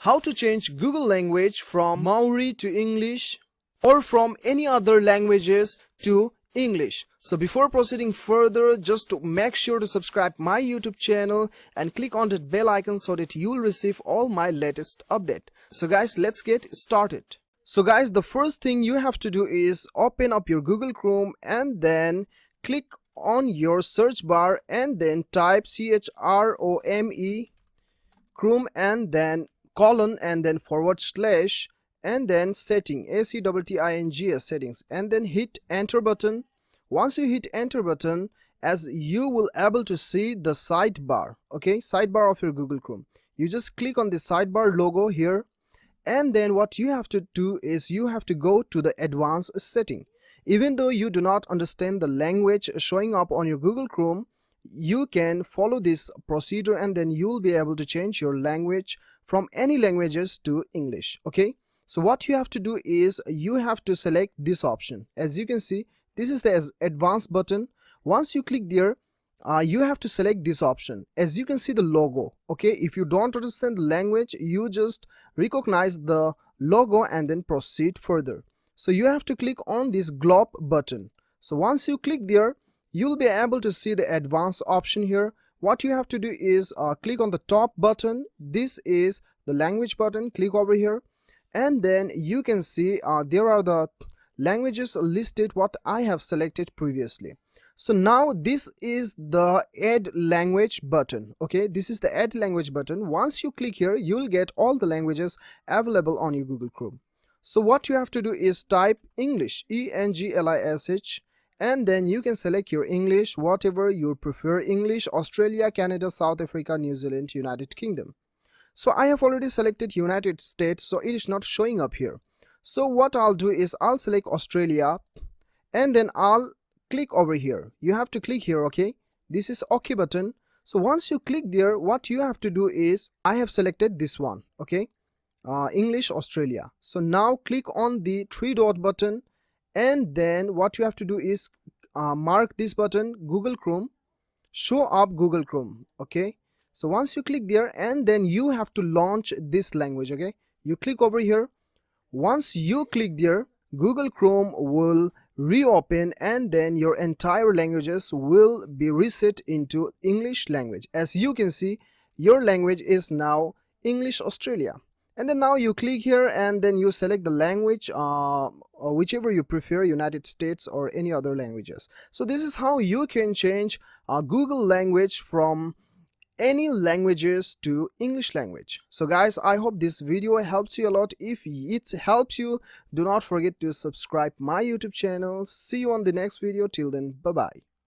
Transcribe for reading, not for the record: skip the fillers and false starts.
how to change Google language from Maori to English or from any other languages to English. So before proceeding further, just to make sure to subscribe my YouTube channel and click on that bell icon so that you will receive all my latest update. So guys, let's get started. So guys, the first thing you have to do is open up your Google Chrome and then click on your search bar and then type CHROME Chrome and then colon and then / and then setting ACTTINGS settings and then hit enter button. Once you hit enter button, as you will able to see the sidebar, okay, sidebar of your Google Chrome. You just click on the sidebar logo here, and then what you have to do is you have to go to the advanced setting. Even though you do not understand the language showing up on your Google Chrome, you can follow this procedure and then you'll be able to change your language from any languages to English. Okay, so what you have to do is you have to select this option. As you can see, this is the advanced button. Once you click there, you have to select this option. As you can see the logo, okay, if you don't understand the language, you just recognize the logo and then proceed further. So you have to click on this globe button. So once you click there, you'll be able to see the advanced option here. What you have to do is click on the top button. This is the language button. Click over here and then you can see there are the languages listed what I have selected previously. So now this is the add language button. Okay, this is the add language button. Once you click here, you'll get all the languages available on your Google Chrome. So what you have to do is type English, ENGLISH, and then you can select your English, whatever you prefer. English, Australia, Canada, South Africa, New Zealand, United Kingdom. So I have already selected United States, so it is not showing up here. So what I'll do is I'll select Australia and then I'll click over here. You have to click here, okay? This is OK button. So once you click there, what you have to do is I have selected this one, okay? English, Australia. So now click on the 3-dot button and then what you have to do is mark this button, Google Chrome, show up Google Chrome, okay? So once you click there and then you have to launch this language, okay? You click over here. Once you click there, Google Chrome will reopen and then your entire languages will be reset into English language. As you can see, your language is now English Australia. And then now you click here and then you select the language, or whichever you prefer, United States or any other languages. So this is how you can change Google language from any languages to English language. So guys, I hope this video helps you a lot. If it helps you, do not forget to subscribe my YouTube channel. See you on the next video. Till then, bye bye.